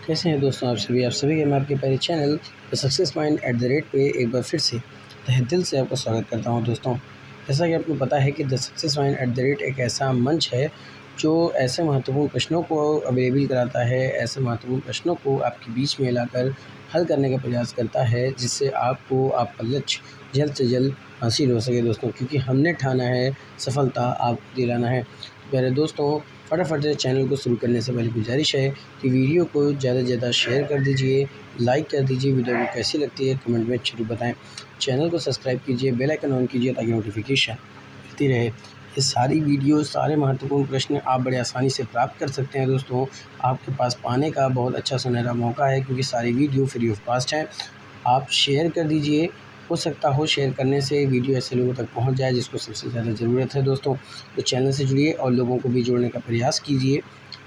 कैसे हैं दोस्तों आप सभी के मैं आपके पहले चैनल द सक्सेस माइंड @ पे एक बार फिर से तहे दिल से आपका स्वागत करता हूं। दोस्तों, जैसा कि आपको पता है कि द सक्सेस माइंड @ एक ऐसा मंच है जो ऐसे महत्वपूर्ण प्रश्नों को अवेलेबल कराता है, ऐसे महत्वपूर्ण प्रश्नों को आपके बीच में लाकर हल करने का प्रयास करता है, जिससे आपको आपका लक्ष्य जल्द से जल्द हासिल हो सके दोस्तों, क्योंकि हमने ठाना है सफलता आपको दिलाना है। प्यारे दोस्तों, फटाफट से चैनल को शुरू करने से पहले गुजारिश है कि वीडियो को ज़्यादा से ज़्यादा शेयर कर दीजिए, लाइक कर दीजिए, वीडियो को कैसी लगती है कमेंट में ज़रूर बताएं। चैनल को सब्सक्राइब कीजिए, बेल आइकन ऑन कीजिए ताकि नोटिफिकेशन मिलती रहे। ये सारी वीडियो, सारे महत्वपूर्ण प्रश्न आप बड़े आसानी से प्राप्त कर सकते हैं दोस्तों। आपके पास पाने का बहुत अच्छा सुनहरा मौका है, क्योंकि सारी वीडियो फ्री ऑफ कॉस्ट है। आप शेयर कर दीजिए, हो सकता हो शेयर करने से वीडियो ऐसे लोगों तक पहुंच जाए जिसको सबसे ज़्यादा ज़रूरत है दोस्तों। तो चैनल से जुड़िए और लोगों को भी जोड़ने का प्रयास कीजिए।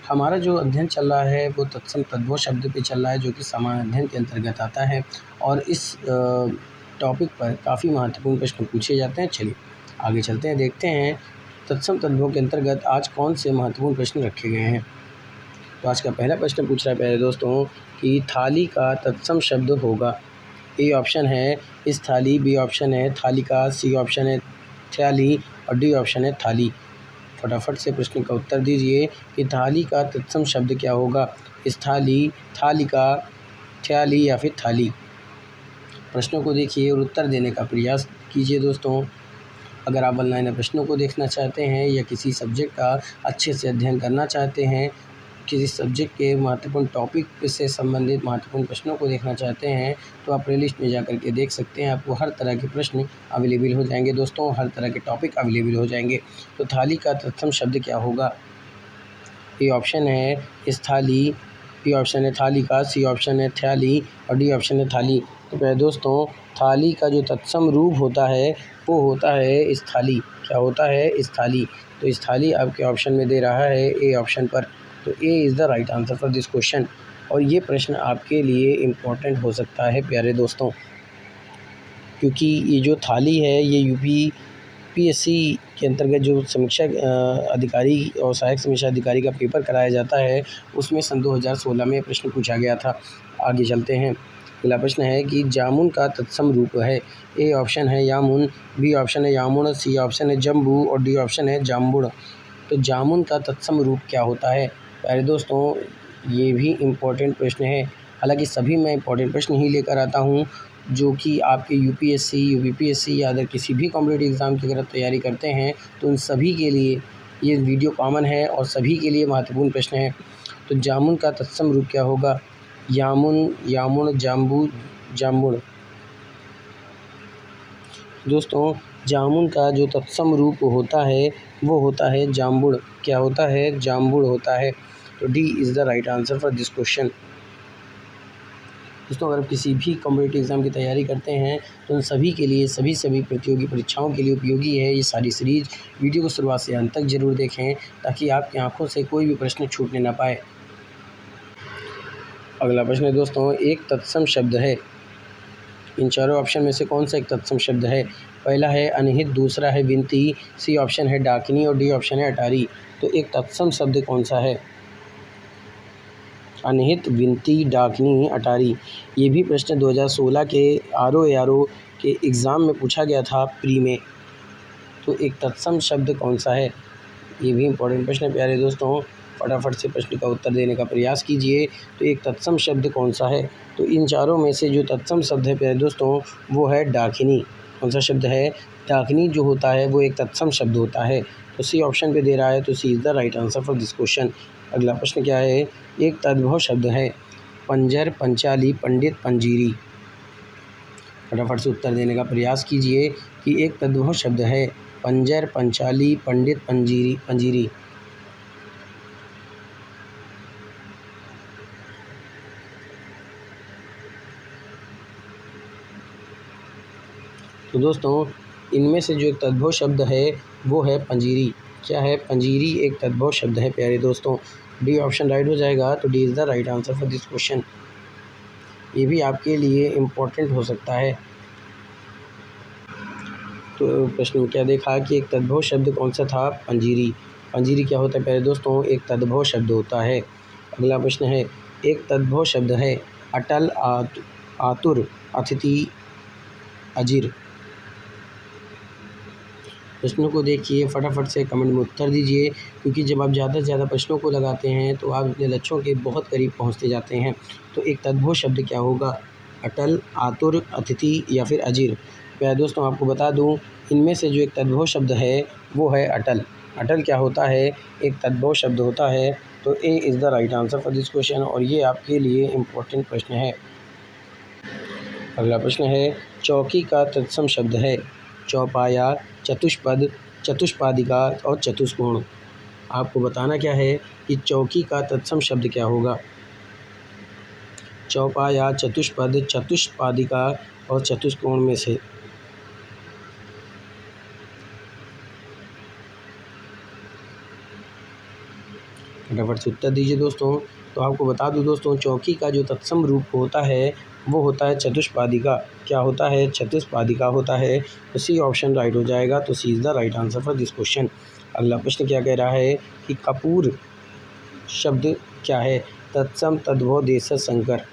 हमारा जो अध्ययन चल रहा है वो तत्सम तद्भव शब्द पे चल रहा है, जो कि सामान्य अध्ययन के अंतर्गत आता है, और इस टॉपिक पर काफ़ी महत्वपूर्ण प्रश्न पूछे जाते हैं। चलिए आगे चलते हैं, देखते हैं तत्सम तद्भव के अंतर्गत आज कौन से महत्वपूर्ण प्रश्न रखे गए हैं। तो आज का पहला प्रश्न पूछ रहा है प्यारे दोस्तों कि थाली का तत्सम शब्द होगा। ए ऑप्शन है इस थाली, बी ऑप्शन है थालिका, सी ऑप्शन है थ्याली और डी ऑप्शन है थाली। फटाफट से प्रश्न का उत्तर दीजिए कि थाली का तत्सम शब्द क्या होगा। इस थाली, थालिका, थ्याली या फिर थाली। प्रश्नों को देखिए और उत्तर देने का प्रयास कीजिए दोस्तों। अगर आप ऑनलाइन प्रश्नों को देखना चाहते हैं या किसी सब्जेक्ट का अच्छे से अध्ययन करना चाहते हैं, किसी सब्जेक्ट के महत्वपूर्ण टॉपिक से संबंधित महत्वपूर्ण प्रश्नों को देखना चाहते हैं, तो आप प्लेलिस्ट में जाकर के देख सकते हैं। आपको हर तरह के प्रश्न अवेलेबल हो जाएंगे दोस्तों, हर तरह के टॉपिक अवेलेबल हो जाएंगे। तो थाली का तत्सम शब्द क्या होगा। ए ऑप्शन है इस थाली, बी ऑप्शन है थालिका, सी ऑप्शन है थ्याली और डी ऑप्शन है थाली। तो प्यारे दोस्तों, थाली का जो तत्सम रूप होता है वो होता है इस थाली। क्या होता है इस थाली। तो इस थाली आपके ऑप्शन में दे रहा है ए ऑप्शन पर। तो A is the right answer for this question. और ये प्रश्न आपके लिए इम्पोर्टेंट हो सकता है प्यारे दोस्तों, क्योंकि ये जो थाली है ये यूपीएससी के अंतर्गत जो समीक्षा अधिकारी और सहायक समीक्षा अधिकारी का पेपर कराया जाता है, उसमें सन 2016 में प्रश्न पूछा गया था। आगे चलते हैं। अगला प्रश्न है कि जामुन का तत्सम रूप है। ए ऑप्शन है यामुन, बी ऑप्शन है यामुन, सी ऑप्शन है जम्बू और डी ऑप्शन है जाम्बुड़। तो जामुन का तत्सम रूप क्या होता है। प्यारे दोस्तों, ये भी इम्पोर्टेंट प्रश्न है। हालांकि सभी मैं इम्पोर्टेंट प्रश्न ही लेकर आता हूँ, जो कि आपके यूपीएससी, यूपीपीएससी या अदर किसी भी कॉम्पिटिटिव एग्ज़ाम की अगर आप तैयारी करते हैं तो उन सभी के लिए ये वीडियो कॉमन है और सभी के लिए महत्वपूर्ण प्रश्न है। तो जामुन का तत्सम रूप क्या होगा। यामुन, यामुन, जाम्बू, जाम्बुड़। दोस्तों, जामुन का जो तत्सम रूप होता है वो होता है जाम्बुड़। क्या होता है, जाम्बुड़ होता है। तो D is the right answer for this question. दोस्तों, अगर आप किसी भी कॉम्पिटिटिव एग्ज़ाम की तैयारी करते हैं तो उन सभी के लिए, सभी प्रतियोगी परीक्षाओं के लिए उपयोगी है ये सारी सीरीज़। वीडियो को शुरुआत से अंत तक ज़रूर देखें ताकि आपकी आंखों से कोई भी प्रश्न छूटने ना पाए। अगला प्रश्न है दोस्तों, एक तत्सम शब्द है। इन चारों ऑप्शन में से कौन सा एक तत्सम शब्द है। पहला है अनहित, दूसरा है विनती, सी ऑप्शन है डाकनी और डी ऑप्शन है अटारी। तो एक तत्सम शब्द कौन सा है। अनहित, विनती, डाकनी, अटारी। ये भी प्रश्न 2016 के आरओ के एग्ज़ाम में पूछा गया था प्री में। तो एक तत्सम शब्द कौन सा है। ये भी इम्पोर्टेंट प्रश्न है प्यारे दोस्तों, फटाफट से प्रश्न का उत्तर देने का प्रयास कीजिए। तो एक तत्सम शब्द कौन सा है। तो इन चारों में से जो तत्सम शब्द है प्यारे दोस्तों वो है डाकिनी। कौन सा शब्द है। डाकिनी जो होता है वो एक तत्सम शब्द होता है। तो सी ऑप्शन पे दे रहा है, तो C is the right answer for this question. अगला प्रश्न क्या है। एक तद्भव शब्द है। पंजर, पंचाली, पंडित, पंजीरी। फटाफट से उत्तर देने का प्रयास कीजिए कि एक तद्भव शब्द है। पंजर, पंचाली, पंडित, पंजीरी। तो दोस्तों, इनमें से जो एक तद्भव शब्द है वो है पंजीरी। क्या है, पंजीरी एक तद्भव शब्द है प्यारे दोस्तों। डी ऑप्शन राइट हो जाएगा। तो D is the right answer for this question. ये भी आपके लिए इम्पोर्टेंट हो सकता है। तो प्रश्न में क्या देखा कि एक तद्भव शब्द कौन सा था। पंजीरी। पंजीरी क्या होता है प्यारे दोस्तों, एक तद्भव शब्द होता है। अगला प्रश्न है, एक तद्भव शब्द है अटल, आतुर, अतिथि, अजीर। प्रश्नों को देखिए, फटाफट से कमेंट में उत्तर दीजिए, क्योंकि जब आप ज़्यादा से ज़्यादा प्रश्नों को लगाते हैं तो आप अपने लक्ष्यों के बहुत करीब पहुंचते जाते हैं। तो एक तद्भव शब्द क्या होगा? अटल, आतुर, अतिथि या फिर अजीर। प्यारे दोस्तों, आपको बता दूं, इनमें से जो एक तद्भव शब्द है वो है अटल। अटल क्या होता है? एक तद्भव शब्द होता है। तो A is the right answer for this question, और ये आपके लिए इम्पोर्टेंट प्रश्न है। अगला प्रश्न है, चौकी का तत्सम शब्द है चौपाया, चतुष्पद, चतुष्पादिका और चतुष्कोण। आपको बताना क्या है कि चौकी का तत्सम शब्द क्या होगा? चौपाया, चतुष्पद, चतुष्पादिका और चतुष्कोण में से। फटाफट से उत्तर दीजिए दोस्तों। तो आपको बता दूं दोस्तों, चौकी का जो तत्सम रूप होता है वो होता है चतुष्पादिका। क्या होता है? चतुष्पादिका होता है। तो सी ऑप्शन राइट हो जाएगा। तो C is the right answer for this question. अगला प्रश्न क्या कह रहा है कि कपूर शब्द क्या है? तत्सम, तद्भव, देशज, संकर।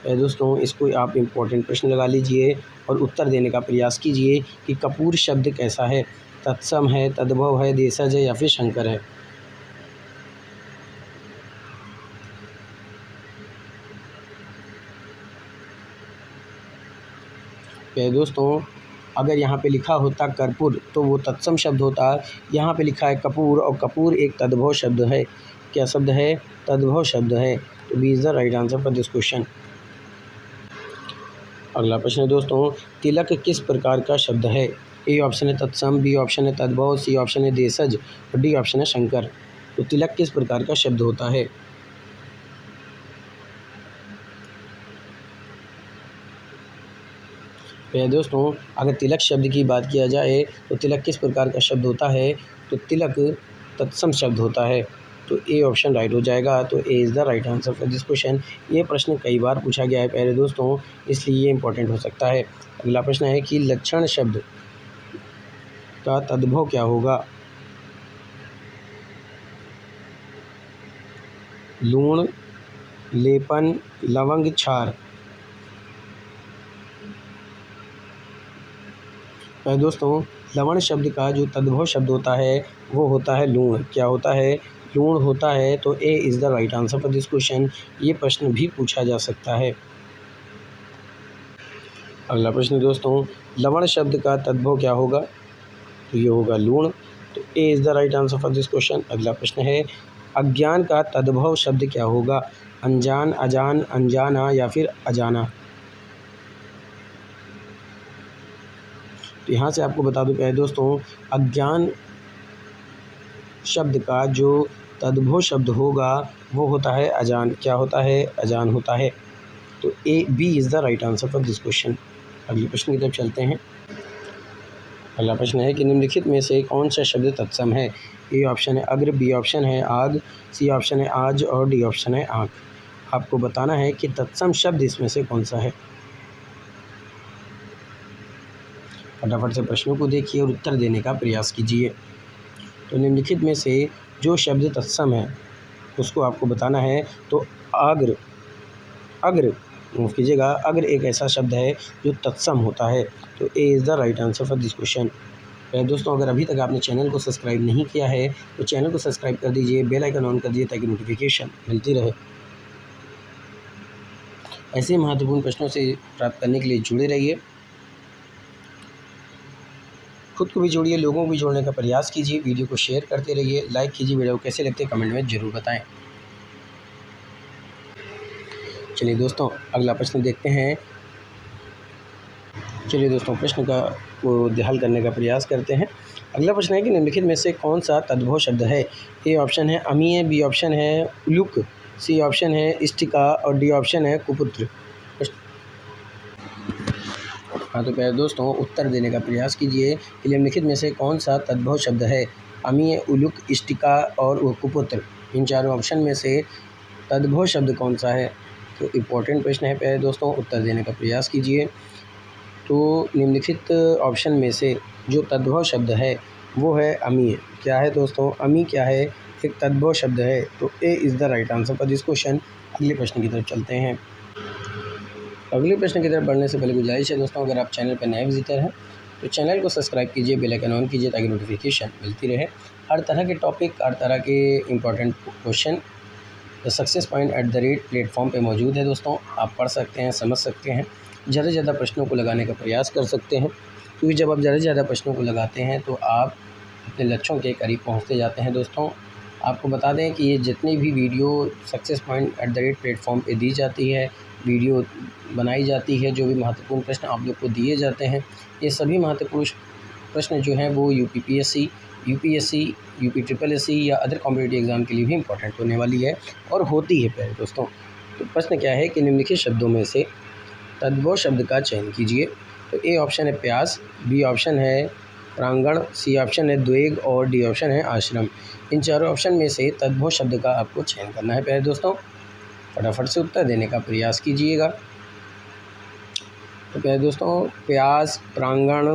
दोस्तों, इसको आप इम्पोर्टेंट प्रश्न लगा लीजिए और उत्तर देने का प्रयास कीजिए कि कपूर शब्द कैसा है? तत्सम है, तद्भव है, देशज है या फिर संकर है। दोस्तों, अगर यहाँ पे लिखा होता कर्पूर तो वो तत्सम शब्द होता। यहाँ पे लिखा है कपूर, और कपूर एक तद्भव शब्द है। क्या शब्द है? तद्भव शब्द है। तो B is the right answer for this question. अगला प्रश्न है दोस्तों, तिलक किस प्रकार का शब्द है? ए ऑप्शन है तत्सम, बी ऑप्शन है तद्भव, सी ऑप्शन है देशज और डी ऑप्शन है शंकर। तो तिलक किस प्रकार का शब्द होता है? दोस्तों, अगर तिलक शब्द की बात किया जाए तो तिलक किस प्रकार का शब्द होता है? तो तिलक तत्सम शब्द होता है। तो ए ऑप्शन राइट हो जाएगा। तो A is the right answer for this question. ये प्रश्न कई बार पूछा गया है प्यारे दोस्तों, इसलिए ये इंपॉर्टेंट हो सकता है। अगला प्रश्न है कि लक्षण शब्द का तद्भव क्या होगा? लूण, लेपन, लवंग, क्षार। दोस्तों, लवण शब्द का जो तद्भव शब्द होता है वो होता है लूण। क्या होता है? लूण होता है। तो A is the right answer for this question. ये प्रश्न भी पूछा जा सकता है। अगला प्रश्न दोस्तों, लवण शब्द का तद्भव क्या होगा? तो ये होगा लूण। तो A is the right answer for this question. अगला प्रश्न है, अज्ञान का तद्भव शब्द क्या होगा? अनजान, अजान, अनजाना या फिर अजाना। तो यहाँ से आपको बता दूं प्यारे दोस्तों, अज्ञान शब्द का जो तद्भव शब्द होगा वो होता है अजान। क्या होता है? अजान होता है। तो A B is the right answer for this question. अगले प्रश्न की तरफ चलते हैं। अगला प्रश्न है कि निम्नलिखित में से कौन सा शब्द तत्सम है? ए ऑप्शन है अग्र, बी ऑप्शन है आग, सी ऑप्शन है आज और डी ऑप्शन है आँख। आपको बताना है कि तत्सम शब्द इसमें से कौन सा है। फटाफट से प्रश्नों को देखिए और उत्तर देने का प्रयास कीजिए। तो निम्नलिखित में से जो शब्द तत्सम है उसको आपको बताना है। तो अग्र, अग्र माफ़ कीजिएगा, अग्र एक ऐसा शब्द है जो तत्सम होता है। तो A is the right answer for this question. दोस्तों, अगर अभी तक आपने चैनल को सब्सक्राइब नहीं किया है तो चैनल को सब्सक्राइब कर दीजिए, बेल आइकन ऑन कर दीजिए ताकि नोटिफिकेशन मिलती रहे। ऐसे महत्वपूर्ण प्रश्नों से प्राप्त करने के लिए जुड़े रहिए। खुद को भी जोड़िए, लोगों को भी जोड़ने का प्रयास कीजिए। वीडियो को शेयर करते रहिए, लाइक कीजिए। वीडियो को कैसे लगते हैं कमेंट में ज़रूर बताएं। चलिए दोस्तों, अगला प्रश्न देखते हैं। चलिए दोस्तों, प्रश्न का वो हल करने का प्रयास करते हैं। अगला प्रश्न है कि निम्नलिखित में से कौन सा तद्भव शब्द है? ए ऑप्शन है अमीय, बी ऑप्शन है उलुक, सी ऑप्शन है इष्टिका और डी ऑप्शन है कुपुत्र। हाँ, तो प्यारे दोस्तों, उत्तर देने का प्रयास कीजिए कि निम्नलिखित में से कौन सा तद्भव शब्द है? अमीय, उलुक, इष्टिका और कुपुत्र। इन चारों ऑप्शन में से तद्भव शब्द कौन सा है? तो इम्पोर्टेंट प्रश्न है प्यारे दोस्तों, उत्तर देने का प्रयास कीजिए। तो निम्नलिखित ऑप्शन में से जो तद्भव शब्द है वो है अमीय। क्या है दोस्तों? अमी क्या है? एक तद्भव शब्द है। तो A is the right answer for this question. अगले प्रश्न की तरफ चलते हैं। अगले प्रश्न की तरफ बढ़ने से पहले गुजारिश है दोस्तों, अगर आप चैनल पर नए विजिटर हैं तो चैनल को सब्सक्राइब कीजिए, बेल आइकन ऑन कीजिए ताकि नोटिफिकेशन मिलती रहे। हर तरह के टॉपिक, हर तरह के important question the success point @ platform पे मौजूद है दोस्तों। आप पढ़ सकते हैं, समझ सकते हैं, ज़्यादा से ज़्यादा प्रश्नों को लगाने का प्रयास कर सकते हैं, क्योंकि जब आप ज़्यादा से ज़्यादा प्रश्नों को लगाते हैं तो आप अपने लक्ष्यों के करीब पहुँचते जाते हैं दोस्तों। आपको बता दें कि ये जितनी भी वीडियो सक्सेस पॉइंट @ प्लेटफॉर्म पे दी जाती है, वीडियो बनाई जाती है, जो भी महत्वपूर्ण प्रश्न आप लोग को दिए जाते हैं, ये सभी महत्वपूर्ण प्रश्न जो हैं वो यूपीपीएससी, यूपीएससी, यूपीट्रिपल या अदर कॉम्पिटिटिव एग्ज़ाम के लिए भी इम्पोर्टेंट होने वाली है और होती है प्यारे दोस्तों। तो प्रश्न क्या है कि निम्नलिखित शब्दों में से तद्भव शब्द का चयन कीजिए। तो ए ऑप्शन है प्यास, बी ऑप्शन है प्रांगण, सी ऑप्शन है द्वेग और डी ऑप्शन है आश्रम। इन चारों ऑप्शन में से तद्भव शब्द का आपको चयन करना है प्यारे दोस्तों। फटाफट से उत्तर देने का प्रयास कीजिएगा। तो प्यारे दोस्तों, प्यास, प्रांगण,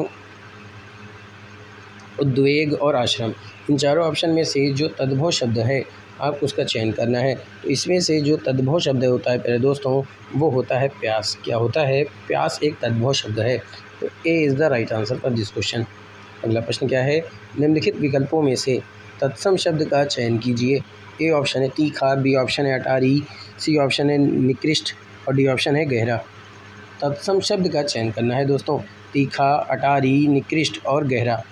उद्वेग और आश्रम, इन चारों ऑप्शन में से जो तद्भव शब्द है आपको उसका चयन करना है। तो इसमें से जो तद्भव शब्द होता है प्यारे दोस्तों वो होता है प्यास। क्या होता है? प्यास एक तद्भव शब्द है। तो A is the right answer for this question. अगला प्रश्न क्या है? निम्नलिखित विकल्पों में से तत्सम शब्द का चयन कीजिए। ए ऑप्शन है तीखा, बी ऑप्शन है अटारी, सी ऑप्शन है निकृष्ट और डी ऑप्शन है गहरा। तत्सम शब्द का चयन करना है दोस्तों। तीखा, अटारी, निकृष्ट और गहरा।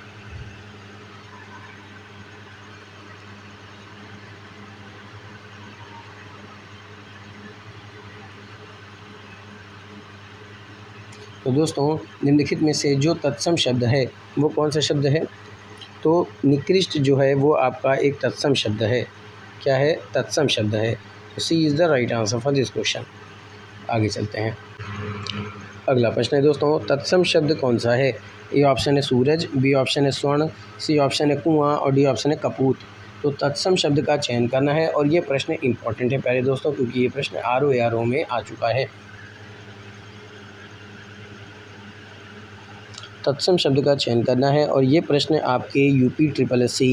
तो दोस्तों, निम्नलिखित में से जो तत्सम शब्द है वो कौन सा शब्द है? तो निकृष्ट जो है वो आपका एक तत्सम शब्द है। क्या है? तत्सम शब्द है। C is the right answer for this question. आगे चलते हैं। अगला प्रश्न है दोस्तों, तत्सम शब्द कौन सा है? ए ऑप्शन है सूरज, बी ऑप्शन है स्वर्ण, सी ऑप्शन है कुआं और डी ऑप्शन है कपूत। तो तत्सम शब्द का चयन करना है और ये प्रश्न इंपॉर्टेंट है प्यारे दोस्तों, क्योंकि ये प्रश्न RO में आ चुका है। तत्सम शब्द का चयन करना है और ये प्रश्न आपके UPSSC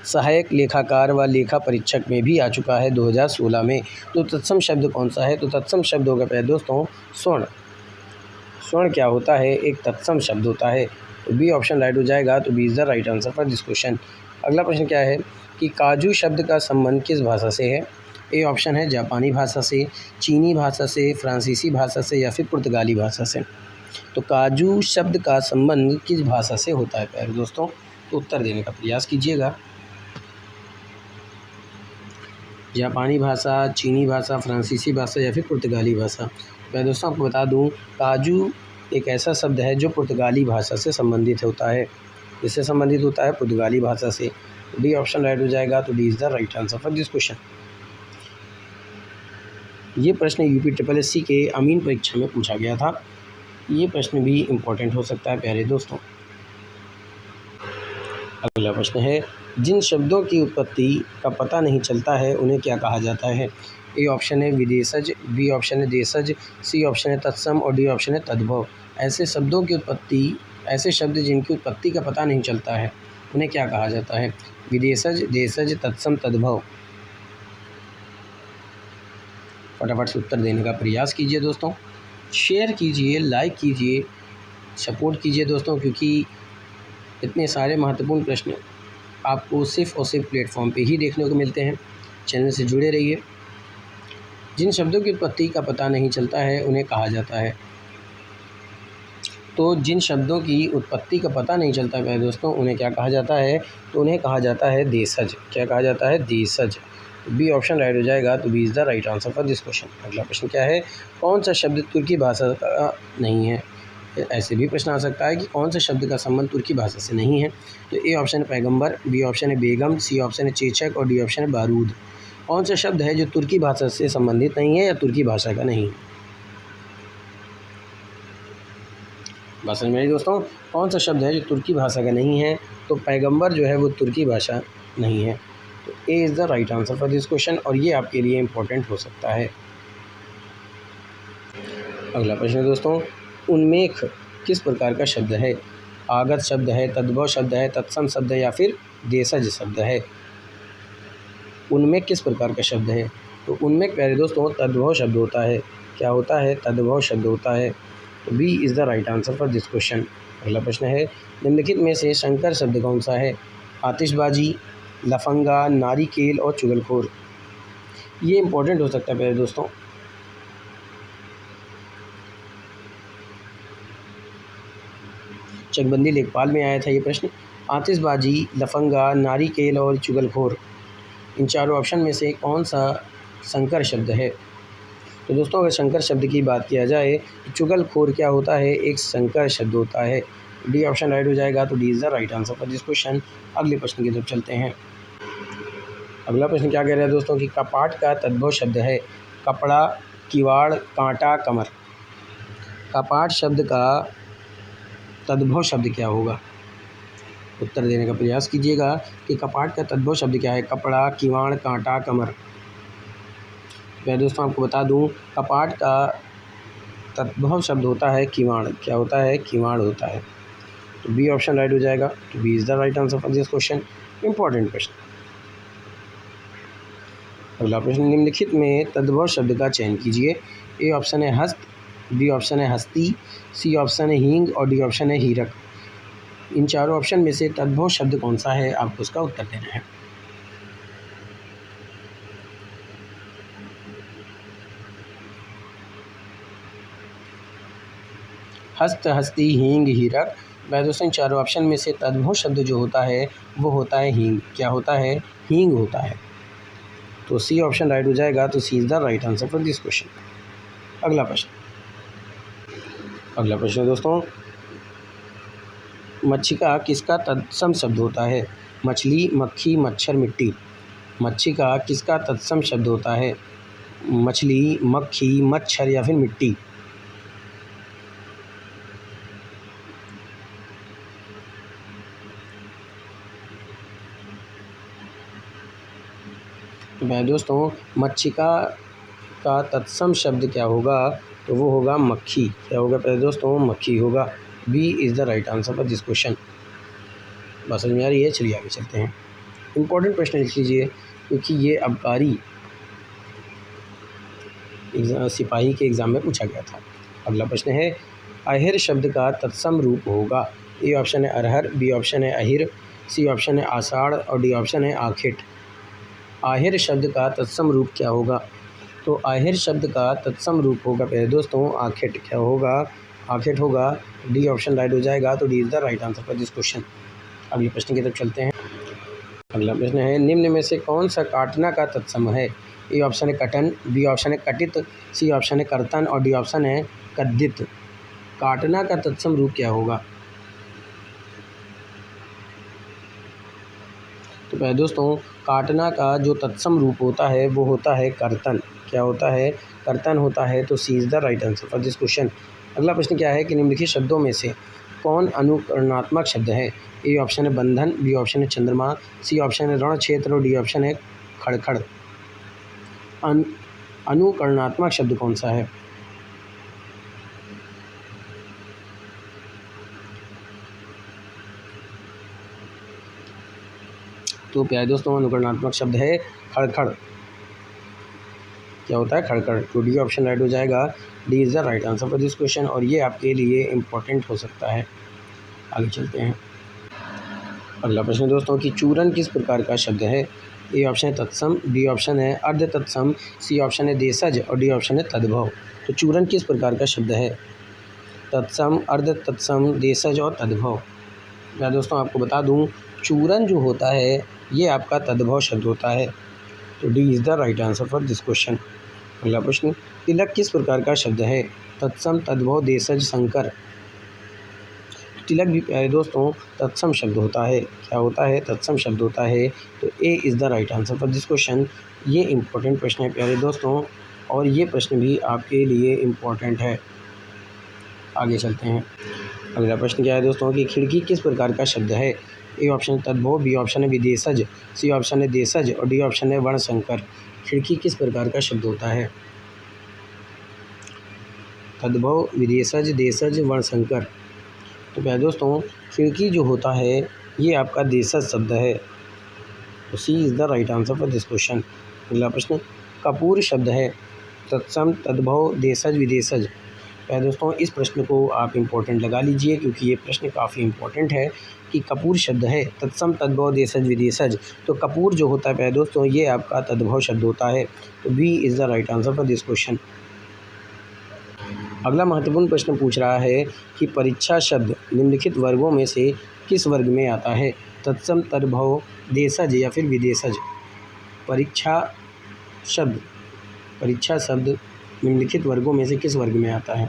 सहायक लेखाकार व लेखा परीक्षक में भी आ चुका है 2016 में। तो तत्सम शब्द कौन सा है? तो तत्सम शब्द होगा प्यारे दोस्तों स्वर्ण। स्वर्ण क्या होता है? एक तत्सम शब्द होता है। तो बी ऑप्शन राइट हो जाएगा। तो B is the right answer for this question. अगला प्रश्न क्या है कि काजू शब्द का संबंध किस भाषा से है? ए ऑप्शन है जापानी भाषा से, चीनी भाषा से, फ्रांसीसी भाषा से या फिर पुर्तगाली भाषा से। तो काजू शब्द का संबंध किस भाषा से होता है प्यारे दोस्तों? तो उत्तर देने का प्रयास कीजिएगा। जापानी भाषा, चीनी भाषा, फ्रांसीसी भाषा या फिर पुर्तगाली भाषा। प्यारे दोस्तों, आपको बता दूं काजू एक ऐसा शब्द है जो पुर्तगाली भाषा से संबंधित होता है। इससे संबंधित होता है पुर्तगाली भाषा से। डी ऑप्शन राइट हो जाएगा। तो D is the right answer for this question. ये प्रश्न UPSSC के अमीन परीक्षा में पूछा गया था। ये प्रश्न भी इम्पोर्टेंट हो सकता है प्यारे दोस्तों। अगला प्रश्न है, जिन शब्दों की उत्पत्ति का पता नहीं चलता है उन्हें क्या कहा जाता है? ए ऑप्शन है विदेशज, बी ऑप्शन है देशज, सी ऑप्शन है तत्सम और डी ऑप्शन है तद्भव। ऐसे शब्दों की उत्पत्ति, ऐसे शब्द जिनकी उत्पत्ति का पता नहीं चलता है उन्हें क्या कहा जाता है? विदेशज, देशज, तत्सम, तद्भव। फटाफट से उत्तर देने का प्रयास कीजिए दोस्तों। शेयर कीजिए, लाइक कीजिए, सपोर्ट कीजिए दोस्तों, क्योंकि इतने सारे महत्वपूर्ण प्रश्न आपको सिर्फ़ और सिर्फ प्लेटफॉर्म पे ही देखने को मिलते हैं। चैनल से जुड़े रहिए। जिन शब्दों की उत्पत्ति का पता नहीं चलता है उन्हें कहा जाता है। तो जिन शब्दों की उत्पत्ति का पता नहीं चलता है दोस्तों उन्हें क्या कहा जाता है? तो उन्हें कहा जाता है देशज। क्या कहा जाता है? देशज। बी ऑप्शन राइट हो जाएगा। तो B is the right answer for this question. अगला प्रश्न क्या है? कौन सा शब्द तुर्की भाषा का नहीं है? ऐसे भी प्रश्न आ सकता है कि कौन से शब्द का संबंध तुर्की भाषा से नहीं है? तो ए ऑप्शन है पैगंबर, बी ऑप्शन है बेगम, सी ऑप्शन है चेचक और डी ऑप्शन है बारूद। कौन सा शब्द है जो तुर्की भाषा से संबंधित नहीं है या तुर्की भाषा का नहीं है? बात समझ में आई दोस्तों? कौन सा शब्द है जो तुर्की भाषा का नहीं है? तो पैगंबर जो है वो तुर्की भाषा नहीं है। तो A is the right answer for this question और ये आपके लिए इम्पोर्टेंट हो सकता है। अगला प्रश्न है दोस्तों, उन्मेख किस प्रकार का शब्द है? आगत शब्द है, तद्भव शब्द है, तत्सम शब्द है या फिर देशज शब्द है? उन्मेख किस प्रकार का शब्द है? तो उनमें प्यारे दोस्तों तद्भव शब्द होता है। क्या होता है? तद्भव शब्द होता है। तो B is the right answer for this question. अगला प्रश्न है, निम्नलिखित में से संकर शब्द कौन सा है? आतिशबाजी, लफंगा, नारिकेल और चुगलखोर। ये इंपॉर्टेंट हो सकता है प्यारे दोस्तों। चकबंदी लेखपाल में आया था ये प्रश्न। आतिशबाजी, लफंगा, नारिकेल और चुगलखोर, इन चारों ऑप्शन में से कौन सा संकर शब्द है? तो दोस्तों अगर संकर शब्द की बात किया जाए तो चुगलखोर क्या होता है? एक संकर शब्द होता है। डी ऑप्शन राइट हो जाएगा। तो D is the right answer for this question. अगले प्रश्न की तरफ चलते हैं। अगला प्रश्न क्या कह रहा है दोस्तों कि कपाट का तद्भव शब्द है कपड़ा, किवाड़, कांटा, कमर। कपाट शब्द का तद्भव शब्द क्या होगा? उत्तर देने का प्रयास कीजिएगा कि कपाट का तद्भव शब्द क्या है? कपड़ा, किवाड़, कांटा, कमर। मैं दोस्तों आपको बता दूं, कपाट का तद्भव शब्द होता है किवाड़। क्या होता है? किवाड़ होता है। तो बी ऑप्शन राइट हो जाएगा। तो B is the right answer for this question. Important प्रश्न। अगला प्रश्न, निम्नलिखित में तद्भव शब्द का चयन कीजिए। ए ऑप्शन है हस्त, बी ऑप्शन है हस्ती, सी ऑप्शन है हींग और डी ऑप्शन है हीरक। इन चारों ऑप्शन में से तद्भव शब्द कौन सा है? आपको उसका उत्तर देना है। हस्त, हस्ती, हींग, हीरक। मैं दोस्तों इन चारों ऑप्शन में से तद्भव शब्द जो होता है वो होता है हींग। क्या होता है? हींग होता है। तो सी ऑप्शन राइट हो जाएगा। तो C is the right answer for this question. अगला प्रश्न। अगला प्रश्न दोस्तों, मच्छिका किसका तत्सम शब्द होता है? मछली, मक्खी, मच्छर, मिट्टी। मच्छिका किसका तत्सम शब्द होता है? मछली, मक्खी, मच्छर या फिर मिट्टी। मैं दोस्तों मच्छिका का तत्सम शब्द क्या होगा? तो वो होगा मक्खी। क्या होगा प्यारे दोस्तों? मक्खी होगा। B is the right answer for this question. बात समझ में आ रही है? चलिए आगे चलते हैं। इंपॉर्टेंट प्रश्न लिख लीजिए क्योंकि ये अबकारी सिपाही के एग्ज़ाम में पूछा गया था। अगला प्रश्न है, अहिर शब्द का तत्सम रूप होगा। ए ऑप्शन है अरहर, बी ऑप्शन है अहिर, सी ऑप्शन है आषाढ़ और डी ऑप्शन है आखिट। आहिर शब्द का तत्सम रूप क्या होगा? तो आहिर शब्द का तत्सम रूप होगा प्यारे दोस्तों आखिट। क्या होगा? आखिट होगा। डी ऑप्शन राइट हो जाएगा। तो D is the right answer for this question. अगले प्रश्न की तरफ चलते हैं। अगला प्रश्न है, निम्न में से कौन सा काटना का तत्सम है? ए ऑप्शन है कटन, बी ऑप्शन है कटित, सी ऑप्शन है कर्तन और डी ऑप्शन है कद्दित। काटना का तत्सम रूप क्या होगा? तो प्यारे दोस्तों काटना का जो तत्सम रूप होता है वो होता है कर्तन। क्या होता है? कर्तन होता है। तो C is the right answer for this question. अगला प्रश्न क्या है कि निम्नलिखित शब्दों में से कौन अनुकरणात्मक शब्द है? ए ऑप्शन है बंधन, बी ऑप्शन है चंद्रमा, सी ऑप्शन है रण क्षेत्र और डी ऑप्शन है खड़खड़। अनुकरणात्मक शब्द कौन सा है? तो प्यारे दोस्तों अनुकरणात्मक शब्द है खड़खड़। क्या होता है? खड़खड़। तो डी ऑप्शन राइट हो जाएगा। D is the right answer for this question और ये आपके लिए इम्पोर्टेंट हो सकता है। आगे चलते हैं। अगला प्रश्न दोस्तों कि चूरन किस प्रकार का शब्द है? ए ऑप्शन है तत्सम, बी ऑप्शन है अर्ध तत्सम, सी ऑप्शन है देशज और डी ऑप्शन है तद्भव। तो चूरन किस प्रकार का शब्द है? तत्सम, अर्ध तत्सम, देशज और तद्भव। मैं दोस्तों आपको बता दूं चूरन जो होता है ये आपका तद्भव शब्द होता है। तो D is the right answer for this question. अगला प्रश्न, तिलक किस प्रकार का शब्द है? तत्सम, तद्भव, देशज, संकर। तिलक भी प्यारे दोस्तों तत्सम शब्द होता है। क्या होता है? तत्सम शब्द होता है। तो A is the right answer for this question. ये इम्पोर्टेंट प्रश्न है प्यारे दोस्तों और ये प्रश्न भी आपके लिए इम्पोर्टेंट है। आगे चलते हैं। अगला प्रश्न क्या है दोस्तों कि खिड़की किस प्रकार का शब्द है? ए ऑप्शन है तद्भव, बी ऑप्शन है विदेशज, सी ऑप्शन है देशज और डी ऑप्शन है वर्णशंकर। खिड़की किस प्रकार का शब्द होता है? तद्भव, विदेशज, देशज, वर्णशंकर। तो प्यारे दोस्तों खिड़की जो होता है ये आपका देशज शब्द है। तो C is the right answer for this question. अगला प्रश्न, कपूर शब्द है तत्सम तद्भव देशज विदेशज। दोस्तों इस प्रश्न को आप इम्पोर्टेंट लगा लीजिए क्योंकि ये प्रश्न काफ़ी इम्पोर्टेंट है कि कपूर शब्द है तत्सम तद्भव देशज विदेशज। तो कपूर जो होता है दोस्तों ये आपका तद्भव शब्द होता है। तो B is the right answer for this question. अगला महत्वपूर्ण प्रश्न पूछ रहा है कि परीक्षा शब्द निम्नलिखित वर्गों में से किस वर्ग में आता है? तत्सम तद्भव देशज या फिर विदेशज। परीक्षा शब्द निम्नलिखित वर्गों में से किस वर्ग में आता है?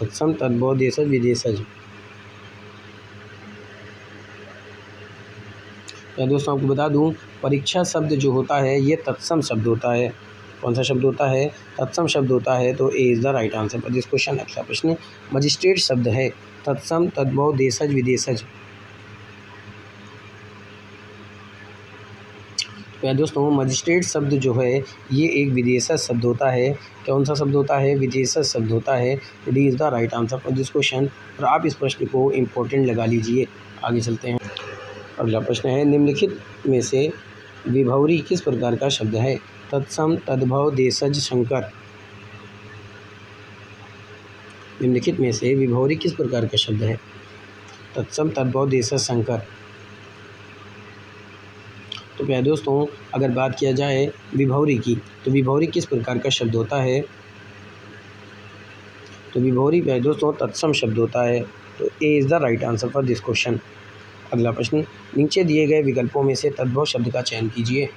तत्सम तद्भव देशज विदेशज। दोस्तों आपको बता दूं परीक्षा शब्द जो होता है ये तत्सम शब्द होता है। कौन सा शब्द होता है? तत्सम शब्द होता है। तो A is the right answer for this question. अगला प्रश्न मजिस्ट्रेट शब्द है तत्सम तद्भव देशज विदेशज। दोस्तों मजिस्ट्रेट शब्द जो है ये एक विदेशज शब्द होता है। कौन सा शब्द होता है? विदेशज शब्द होता है। D is the right answer for this question. और आप इस प्रश्न को इम्पोर्टेंट लगा लीजिए। आगे चलते हैं। अगला प्रश्न है निम्नलिखित में से विभौरी किस प्रकार का शब्द है? तत्सम तद्भव देशज शंकर। निम्नलिखित में से विभौरी किस प्रकार का शब्द है? तत्सम तद्भव देशज शंकर। तो प्यारे दोस्तों अगर बात किया जाए विभौरी की तो विभौरी किस प्रकार का शब्द होता है? तो विभौरी प्यारे दोस्तों तत्सम शब्द होता है। तो A is the right answer for this question. अगला प्रश्न नीचे दिए गए विकल्पों में से तद्भव शब्द का चयन कीजिए।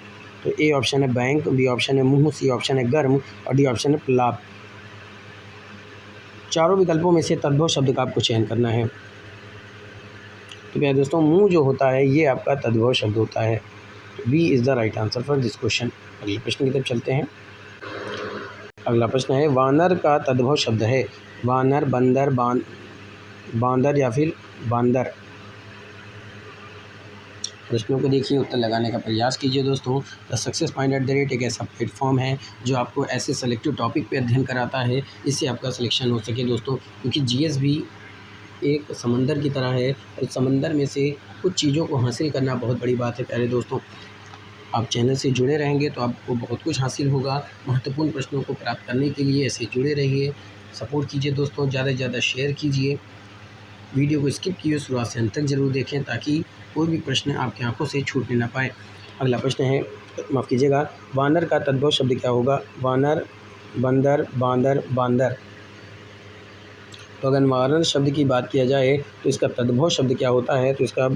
तो ए ऑप्शन है बैंक, बी ऑप्शन है मुँह, सी ऑप्शन है गर्म और डी ऑप्शन है पुलाव। चारों विकल्पों में से तद्भव शब्द का आपको चयन करना है। तो प्यारे दोस्तों मुँह जो होता है ये आपका तद्भव शब्द होता है। B is the right answer for this question. अगले प्रश्न की तरफ चलते हैं। अगला प्रश्न है वानर का तद्भव शब्द है वानर, बंदर, बांदर या फिर बांदर। प्रश्नों को देखिए, उत्तर लगाने का प्रयास कीजिए। दोस्तों द सक्सेस पॉइंट @ एक ऐसा प्लेटफॉर्म है जो आपको ऐसे सेलेक्टिव टॉपिक पे अध्ययन कराता है जिससे आपका सिलेक्शन हो सके दोस्तों। क्योंकि जीएस भी एक समंदर की तरह है और समंदर में से कुछ चीज़ों को हासिल करना बहुत बड़ी बात है। प्यारे दोस्तों आप चैनल से जुड़े रहेंगे तो आपको बहुत कुछ हासिल होगा। महत्वपूर्ण प्रश्नों को प्राप्त करने के लिए ऐसे जुड़े रहिए, सपोर्ट कीजिए दोस्तों, ज़्यादा से ज़्यादा शेयर कीजिए। वीडियो को स्किप किए शुरुआत से अंत तक जरूर देखें ताकि कोई भी प्रश्न आपकी आंखों से छूटने ना पाए। अगला प्रश्न है, माफ़ कीजिएगा, वानर का तद्भव शब्द क्या होगा? वानर, बंदर, बांदर, बांदर। तो अगर वानर शब्द की बात किया जाए तो इसका तद्भव शब्द क्या होता है? तो इसका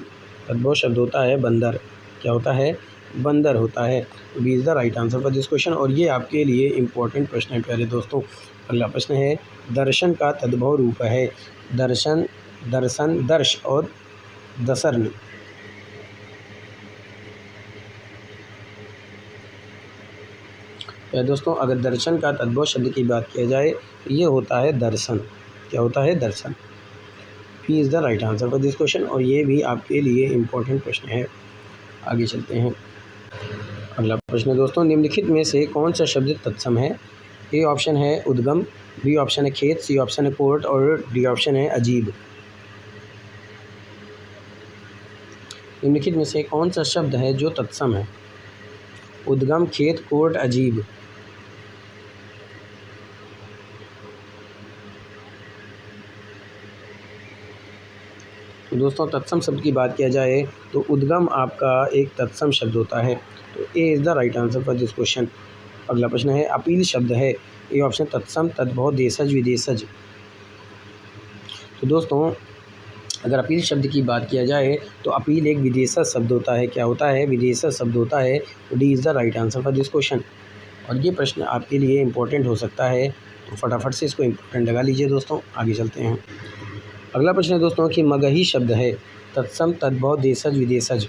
तद्भव शब्द होता है बंदर। क्या होता है? बंदर होता है। B is the right answer for this question. और ये आपके लिए इम्पोर्टेंट प्रश्न है प्यारे दोस्तों। अगला प्रश्न है दर्शन का तद्भव रूप है दर्शन, दर्शन, दर्श और दसर्न। दोस्तों अगर दर्शन का तद्भव शब्द की बात किया जाए तो ये होता है दर्शन। क्या होता है? दर्शन। B is the right answer for this question. और ये भी आपके लिए इम्पोर्टेंट प्रश्न है। आगे चलते हैं। अगला प्रश्न दोस्तों निम्नलिखित में से कौन सा शब्द तत्सम है? ए ऑप्शन है उद्गम, बी ऑप्शन है खेत, सी ऑप्शन है कोर्ट और डी ऑप्शन है अजीब। निम्नलिखित में से कौन सा शब्द है जो तत्सम है? उद्गम, खेत, कोर्ट, अजीब। तो दोस्तों तत्सम शब्द की बात किया जाए तो उद्गम आपका एक तत्सम शब्द होता है। तो A is the right answer for this question. अगला प्रश्न है अपील शब्द है ए ऑप्शन तत्सम तद्भव देशज विदेशज। तो दोस्तों अगर अपील शब्द की बात किया जाए तो अपील एक विदेशज शब्द होता है। क्या होता है? विदेशज शब्द होता है। तो D is the right answer for this question. और ये प्रश्न आपके लिए इम्पोर्टेंट हो सकता है तो फटाफट से इसको इम्पोर्टेंट लगा लीजिए दोस्तों। आगे चलते हैं। अगला प्रश्न है दोस्तों कि मगही शब्द है तत्सम तद्भव देशज विदेशज।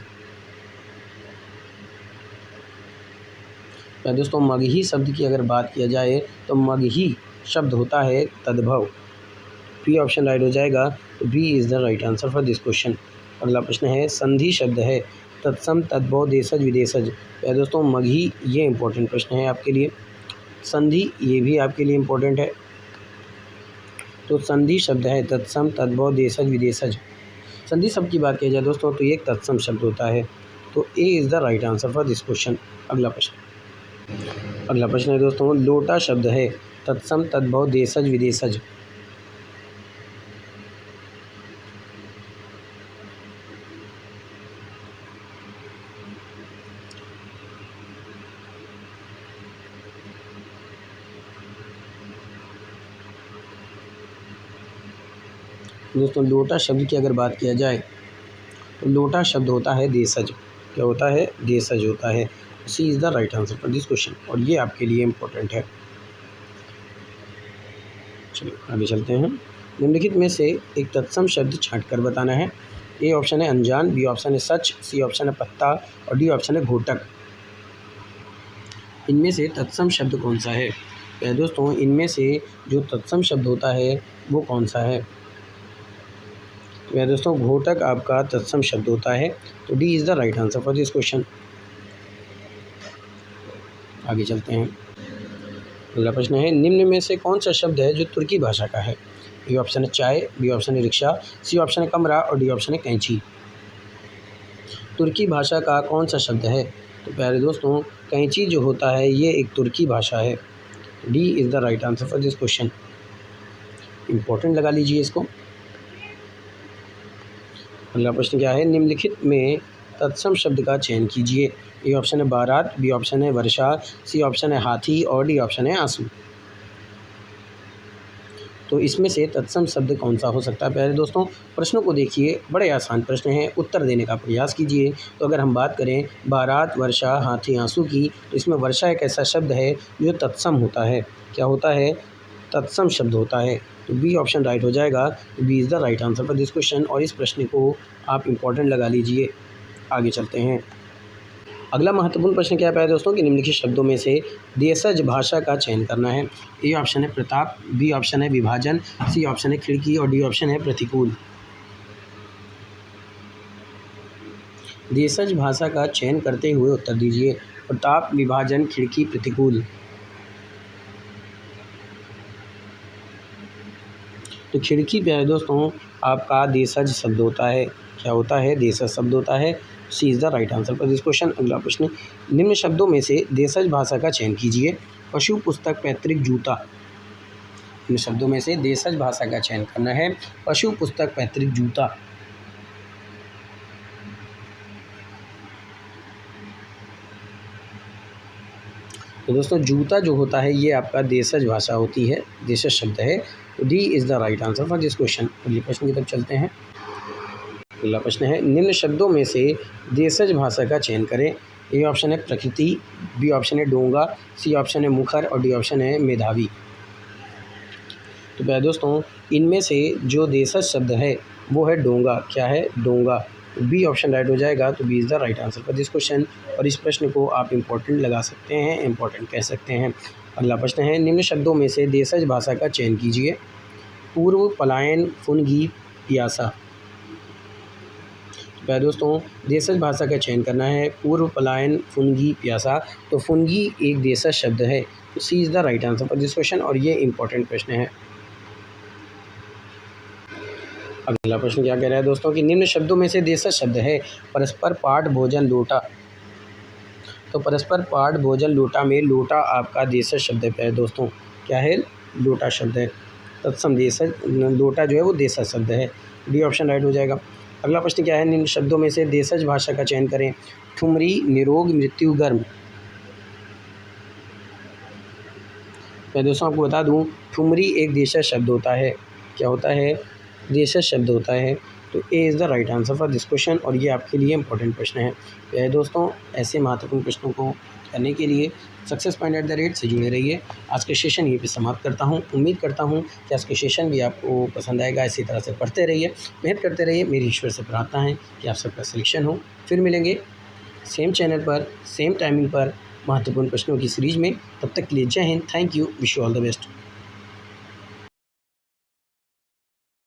दोस्तों मगही शब्द की अगर बात किया जाए तो मगही शब्द होता है तद्भव। बी ऑप्शन राइट हो जाएगा। तो B is the right answer for this question. अगला प्रश्न है संधि शब्द है तत्सम तद्भव देशज विदेशज। दोस्तों मगही ये इम्पोर्टेंट प्रश्न है आपके लिए। संधि ये भी आपके लिए इम्पोर्टेंट है। तो संधि शब्द है तत्सम तद्भव देशज विदेशज। संधि शब्द की बात की जाए दोस्तों तो ये एक तत्सम शब्द होता है। तो A is the right answer for this question. अगला प्रश्न अगला प्रश्न है दोस्तों, लोटा शब्द है तत्सम तद्भव देशज विदेशज। दोस्तों लोटा शब्द की अगर बात किया जाए तो लोटा शब्द होता है देशज। क्या होता है? देशज होता है। C is the right answer for this question, और ये आपके लिए इम्पोर्टेंट है। चलिए आगे चलते हैं। निम्नलिखित में से एक तत्सम शब्द छांट कर बताना है। ए ऑप्शन है अनजान, बी ऑप्शन है सच, सी ऑप्शन है पत्ता और डी ऑप्शन है घोटक। इनमें से तत्सम शब्द कौन सा है? दोस्तों इनमें से जो तत्सम शब्द होता है वो कौन सा है? दोस्तों घोटक आपका तत्सम शब्द होता है, तो D is the right answer for this question. आगे चलते हैं। अगला प्रश्न है, निम्न में से कौन सा शब्द है जो तुर्की भाषा का है? ए ऑप्शन है चाय, बी ऑप्शन है रिक्शा, सी ऑप्शन है कमरा और डी ऑप्शन है कैंची। तुर्की भाषा का कौन सा शब्द है? तो प्यारे दोस्तों कैंची जो होता है ये एक तुर्की भाषा है। D is the right answer for this question. Important लगा लीजिए इसको। अगला प्रश्न क्या है, निम्नलिखित में तत्सम शब्द का चयन कीजिए। ए ऑप्शन है बारात, बी ऑप्शन है वर्षा, सी ऑप्शन है हाथी और डी ऑप्शन है आंसू। तो इसमें से तत्सम शब्द कौन सा हो सकता है? प्यारे दोस्तों प्रश्नों को देखिए, बड़े आसान प्रश्न हैं, उत्तर देने का प्रयास कीजिए। तो अगर हम बात करें बारात, वर्षा, हाथी, आंसू की, तो इसमें वर्षा एक ऐसा शब्द है जो तत्सम होता है। क्या होता है? तत्सम शब्द होता है। तो बी ऑप्शन राइट हो जाएगा। B is the right answer for this question, और इस प्रश्न को आप इम्पोर्टेंट लगा लीजिए। आगे चलते हैं। अगला महत्वपूर्ण प्रश्न क्या है दोस्तों कि निम्नलिखित शब्दों में से देशज भाषा का चयन करना है। ए ऑप्शन है प्रताप, बी ऑप्शन है विभाजन, सी ऑप्शन है खिड़की और डी ऑप्शन है प्रतिकूल। देशज भाषा का चयन करते हुए उत्तर दीजिए। प्रताप, विभाजन, खिड़की, प्रतिकूल। तो खिड़की प्यारे दोस्तों आपका देशज शब्द होता है। क्या होता है? देशज शब्द होता है। C is the right answer for this question. अगला प्रश्न, निम्न शब्दों में से देशज भाषा का चयन कीजिए। पशु, पुस्तक, पैतृक, जूता। इन शब्दों में से देशज भाषा का चयन करना है। पशु, पुस्तक, पैतृक, जूता। तो दोस्तों जूता जो होता है ये आपका देशज भाषा होती है, देशज शब्द है। तो D is the right answer for this question. अगले प्रश्न की तरफ चलते हैं। अगला प्रश्न है, निम्न शब्दों में से देशज भाषा का चयन करें। ए ऑप्शन है प्रकृति, बी ऑप्शन है डोंगा, सी ऑप्शन है मुखर और डी ऑप्शन है मेधावी। तो प्यारे दोस्तों इनमें से जो देशज शब्द है वो है डोंगा। क्या है? डोंगा। बी ऑप्शन राइट हो जाएगा। तो B is the right answer for this question, और इस प्रश्न को आप इम्पोर्टेंट लगा सकते हैं, इम्पोर्टेंट कह सकते हैं। अगला प्रश्न है, निम्न शब्दों में से देशज भाषा का चयन कीजिए। पूर्व, पलायन, फुनगी, प्यासा। प्यारे दोस्तों देशज भाषा का चयन करना है। पूर्व, पलायन, फुनगी, प्यासा। तो फुनगी एक देशज शब्द है। तो C is the right answer for this question, और ये इम्पोर्टेंट प्रश्न है। अगला प्रश्न क्या कह रहा है दोस्तों कि निम्न शब्दों में से देशज शब्द है। परस्पर, पाठ, भोजन, लोटा। तो परस्पर, पाठ, भोजन, लोटा में लोटा आपका देशज शब्द है। प्यारे दोस्तों क्या है? लोटा शब्द है। तत्सम देशज लोटा जो है वो देशज शब्द है। डी ऑप्शन राइट हो जाएगा। अगला प्रश्न क्या है, निम्न शब्दों में से देशज भाषा का चयन करें। ठुमरी, निरोग, मृत्यु, गर्म। मैं दोस्तों आपको बता दूं ठुमरी एक देशज शब्द होता है। क्या होता है? देशज शब्द होता है। तो A is the right answer for this question, और ये आपके लिए इंपॉर्टेंट प्रश्न है। तो दोस्तों ऐसे महत्वपूर्ण प्रश्नों को करने के लिए सक्सेस.@ से जुड़े रहिए। आज के सेशन यहीं पे समाप्त करता हूँ। उम्मीद करता हूँ कि आज के सेशन भी आपको पसंद आएगा। इसी तरह से पढ़ते रहिए, मेहनत करते रहिए। मेरी ईश्वर से प्रार्थना है कि आप सबका सिलेक्शन हो। फिर मिलेंगे सेम चैनल पर, सेम टाइमिंग पर महत्वपूर्ण प्रश्नों की सीरीज़ में। तब तक के लिए जय Hind, thank you, wish you all the best.